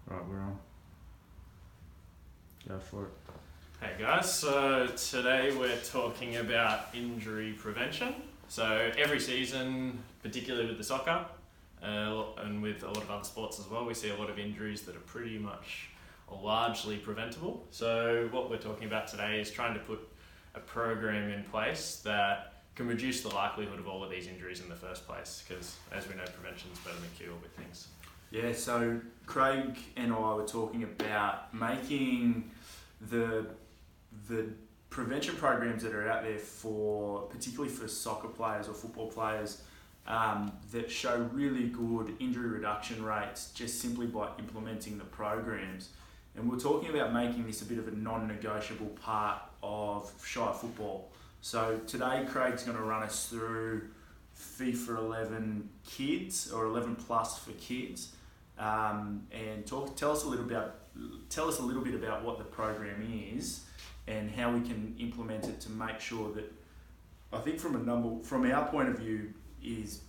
Right, we're on. Go for it. Hey guys, so today we're talking about injury prevention. So every season, particularly with the soccer and with a lot of other sports as well, we see a lot of injuries that are pretty much or largely preventable. So what we're talking about today is trying to put a program in place that can reduce the likelihood of all of these injuries in the first place, because as we know, prevention is better than cure with things. Yeah, so Craig and I were talking about making the prevention programs that are out there for, particularly for soccer players or football players, that show really good injury reduction rates just simply by implementing the programs. And we're talking about making this a bit of a non-negotiable part of Shire football. So today Craig's going to run us through FIFA 11 kids, or 11 plus for kids, and tell us a little bit about what the program is and how we can implement it to make sure that, I think from our point of view, is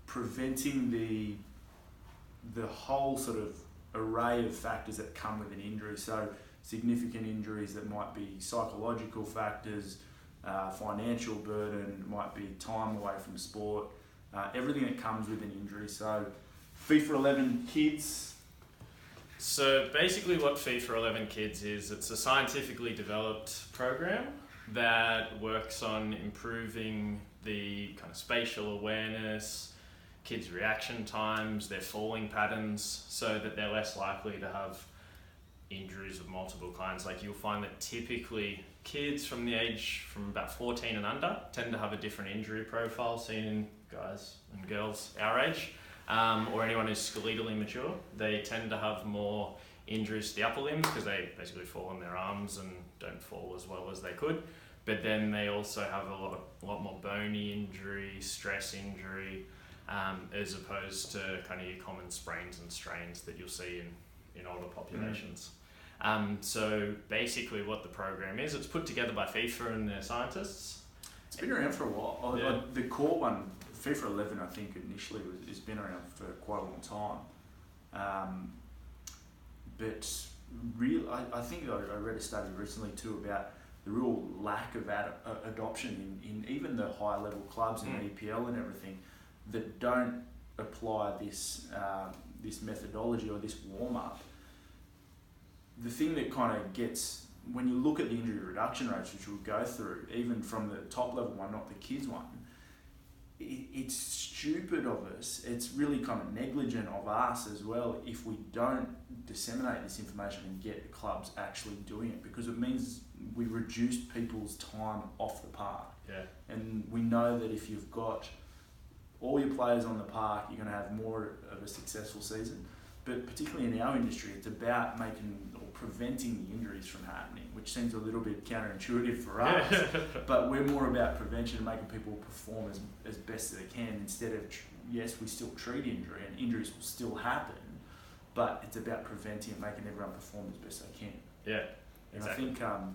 preventing the whole sort of array of factors that come with an injury. So significant injuries that might be psychological factors, financial burden, might be time away from sport, everything that comes with an injury. So FIFA 11 Kids. So basically what FIFA 11 Kids is, it's a scientifically developed program that works on improving the kind of spatial awareness, kids' reaction times, their falling patterns, so that they're less likely to have injuries of multiple kinds. Like you'll find that typically kids from about 14 and under tend to have a different injury profile seen in guys and girls our age, or anyone who's skeletally mature. They tend to have more injuries to the upper limbs because they basically fall on their arms and don't fall as well as they could. But then they also have a lot more bony injury, stress injury, as opposed to kind of your common sprains and strains that you'll see in older populations. So basically what the program is, it's put together by FIFA and their scientists. It's been around for a while. Yeah. The core one, FIFA 11, I think initially has been around for quite a long time. But I think I read a study recently too about the real lack of adoption in even the higher level clubs and EPL and everything that don't apply this methodology or this warm up. The thing that kind of gets, when you look at the injury reduction rates, which we'll go through, even from the top level one, not the kids one, it's stupid of us. It's really kind of negligent of us as well if we don't disseminate this information and get the clubs actually doing it, because it means we reduce people's time off the park. Yeah. And we know that if you've got all your players on the park, you're going to have more of a successful season. But particularly in our industry, it's about preventing the injuries from happening, which seems a little bit counterintuitive for us. But we're more about prevention and making people perform as best as they can, instead of, yes, we still treat injury and injuries will still happen, but it's about preventing and making everyone perform as best they can. Yeah, exactly. And I think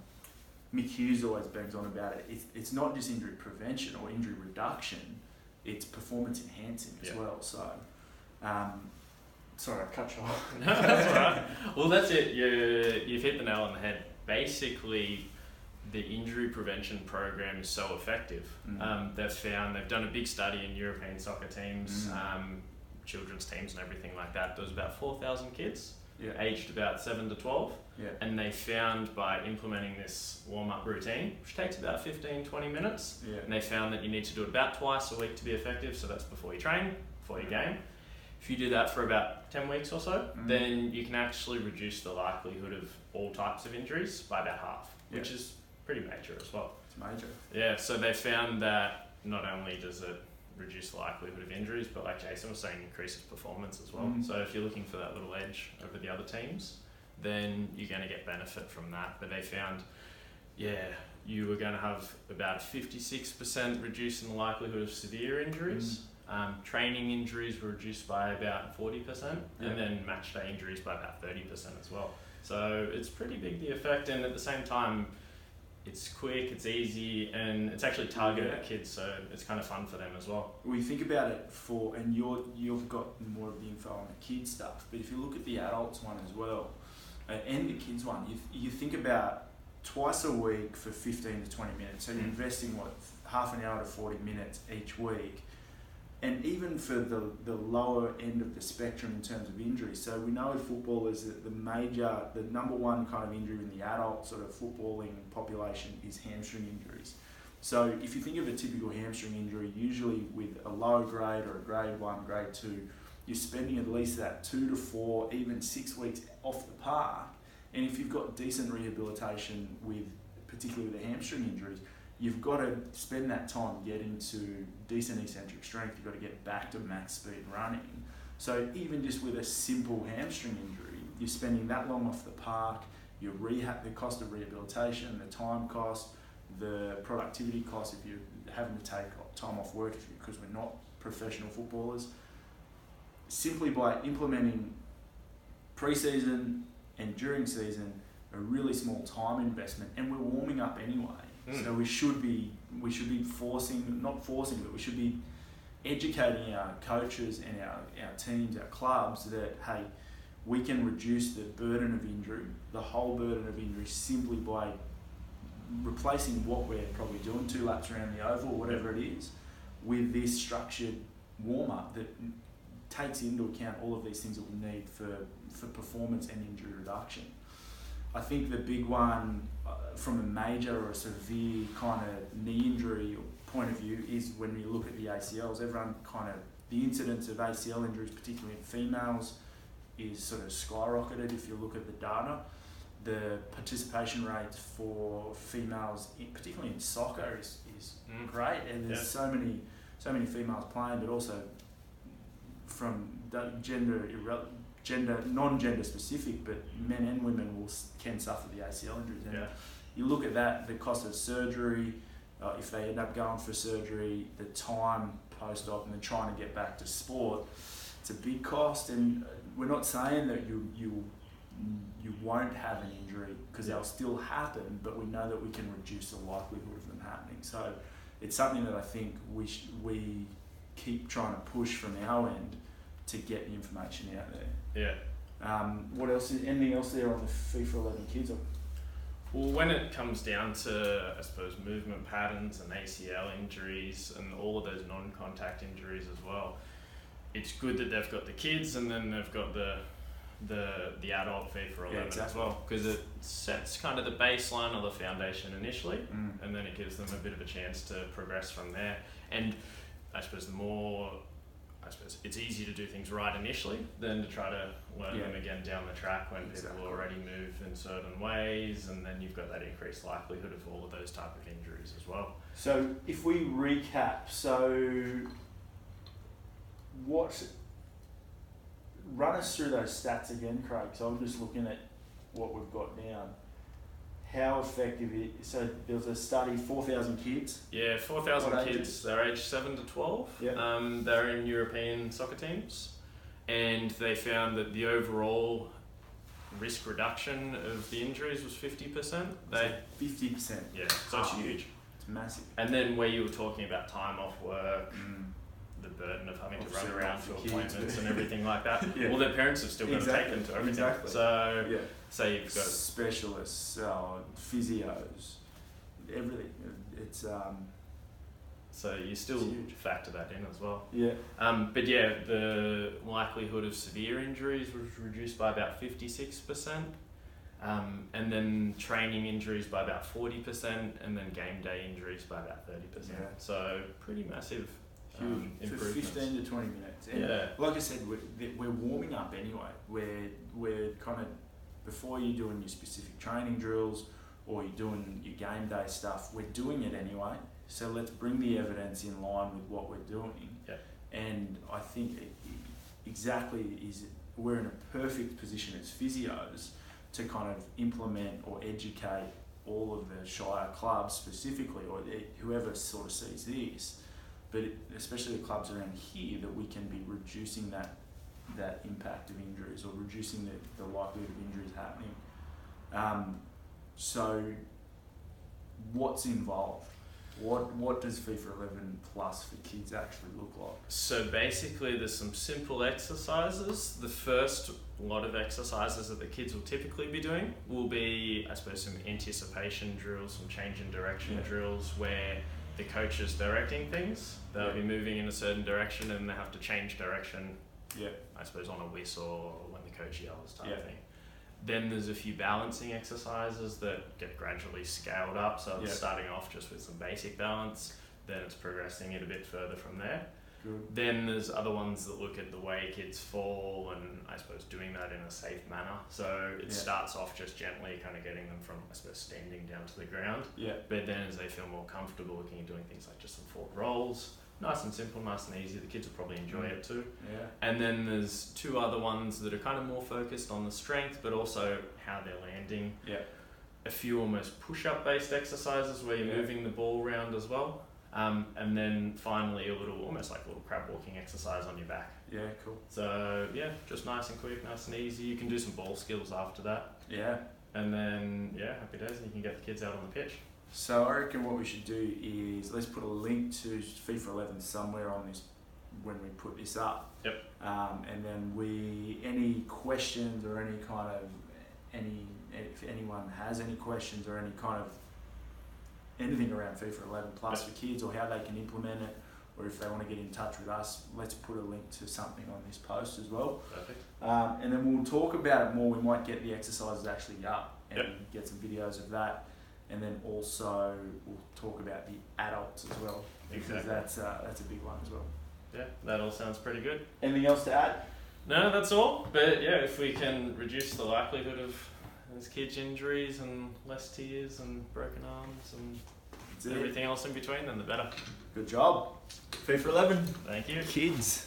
Mick Hughes always bangs on about it. It's not just injury prevention or injury reduction, it's performance enhancing as well. So, sorry, I cut you off. No, that's all right. Well, that's it. You've hit the nail on the head. Basically, the injury prevention program is so effective. They've done a big study in European soccer teams, children's teams and everything like that. There was about 4,000 kids aged about 7 to 12. Yeah. And they found by implementing this warm-up routine, which takes about 15-20 minutes, and they found that you need to do it about twice a week to be effective. So that's before you train, before your game. If you do that for about 10 weeks or so, then you can actually reduce the likelihood of all types of injuries by about half, which is pretty major as well. It's major. Yeah, so they found that not only does it reduce the likelihood of injuries, but like Jason was saying, increases performance as well. So if you're looking for that little edge over the other teams, then you're going to get benefit from that. But they found, you were going to have about 56% reduce in the likelihood of severe injuries. Training injuries were reduced by about 40%, and then match day injuries by about 30% as well. So it's pretty big, the effect, and at the same time, it's quick, it's easy, and it's actually targeted at kids, so it's kind of fun for them as well. We think about it and you've got more of the info on the kids stuff, but if you look at the adults one as well, and the kids one, you think about twice a week for 15 to 20 minutes. So you're investing half an hour to 40 minutes each week. And even for the lower end of the spectrum in terms of injuries. So we know with footballers that the number one kind of injury in the adult sort of footballing population is hamstring injuries. So if you think of a typical hamstring injury, usually with a low grade or a grade 1, grade 2, you're spending at least that 2 to 4, even 6 weeks off the park. And if you've got decent rehabilitation particularly with the hamstring injuries, you've got to spend that time getting to decent eccentric strength. You've got to get back to max speed running. So even just with a simple hamstring injury, you're spending that long off the park, the cost of rehabilitation, the time cost, the productivity cost if you're having to take time off work because we're not professional footballers. Simply by implementing pre-season and during season, a really small time investment, and we're warming up anyway. So we should be not forcing, but we should be educating our coaches and our teams, our clubs that, hey, we can reduce the burden of injury, the whole burden of injury, simply by replacing what we're probably doing 2 laps around the oval, whatever it is, with this structured warm-up that takes into account all of these things that we need for performance and injury reduction. I think the big one from a major or a severe kind of knee injury point of view is when you look at the ACLs. The incidence of ACL injuries, particularly in females, is sort of skyrocketed if you look at the data. The participation rate for females, particularly in soccer, is great, and there's so many females playing, but also from non-gender specific, but men and women can suffer the ACL injuries. And you look at that, the cost of surgery, if they end up going for surgery, the time post-op, and then trying to get back to sport, it's a big cost. And we're not saying that you won't have an injury, because they'll still happen, but we know that we can reduce the likelihood of them happening. So it's something that I think we keep trying to push from our end to get the information out there. What else? Anything else there on the FIFA 11 kids? Well, when it comes down to, I suppose, movement patterns and ACL injuries and all of those non-contact injuries as well, it's good that they've got the kids and then they've got the adult FIFA 11 as well, because it sets kind of the baseline or the foundation initially, and then it gives them a bit of a chance to progress from there. And I suppose it's easy to do things right initially than to try to learn them again down the track when people already move in certain ways, and then you've got that increased likelihood of all of those type of injuries as well. So if we recap, run us through those stats again, Craig. So I'm just looking at what we've got down. How effective so there was a study, 4,000 kids? Yeah, 4,000 kids. They're aged 7 to 12. Yep. They're in European soccer teams, and they found that the overall risk reduction of the injuries was 50%. 50%? Yeah, so it's huge. It's massive. And then where you were talking about time off work, the burden of having to run around to appointments and everything like that. Well, their parents have still got to take them to everything. So, say you've got specialists, physios, everything. It's so you still factor that in as well. But the likelihood of severe injuries was reduced by about 56%, and then training injuries by about 40%, and then game day injuries by about 30%. So pretty massive. Huge. For 15 to 20 minutes. And like I said, we're warming up anyway. We're kind of, before you're doing your specific training drills or you're doing your game day stuff, we're doing it anyway. So let's bring the evidence in line with what we're doing. And I think we're in a perfect position as physios to kind of implement or educate all of the Shire clubs specifically, or whoever sort of sees this, but especially the clubs around here, that we can be reducing that impact of injuries, or reducing the likelihood of injuries happening. So what's involved? What does FIFA 11 Plus for kids actually look like? So basically there's some simple exercises. The first lot of exercises that the kids will typically be doing will be, I suppose, some anticipation drills, some change in direction drills where the coach is directing things. They'll be moving in a certain direction and they have to change direction, I suppose, on a whistle or when the coach yells type thing. Then there's a few balancing exercises that get gradually scaled up. So it's starting off just with some basic balance, then it's progressing it a bit further from there. Good. Then there's other ones that look at the way kids fall and I suppose doing that in a safe manner. So it starts off just gently kind of getting them from, I suppose, standing down to the ground. But then as they feel more comfortable, looking at doing things like just some forward rolls. Nice and simple, nice and easy. The kids will probably enjoy it too. And then there's two other ones that are kind of more focused on the strength, but also how they're landing. A few almost push-up based exercises where you're moving the ball around as well. And then finally almost like a little crab walking exercise on your back. Cool. So just nice and quick, nice and easy. You can do some ball skills after that. And then happy days, and you can get the kids out on the pitch. So I reckon what we should do is let's put a link to FIFA 11 somewhere on this when we put this up. And then any questions or if anyone has any questions or any kind of anything around FIFA 11 Plus for kids or how they can implement it, or if they want to get in touch with us, let's put a link to something on this post as well. Perfect. And then we'll talk about it more. We might get the exercises actually up and get some videos of that. And then also we'll talk about the adults as well, because that's a big one as well. That all sounds pretty good. Anything else to add? No, that's all. But if we can reduce the likelihood of those kids' injuries and less tears and broken arms and everything else in between, then the better. Good job. FIFA 11. Thank you. Kids.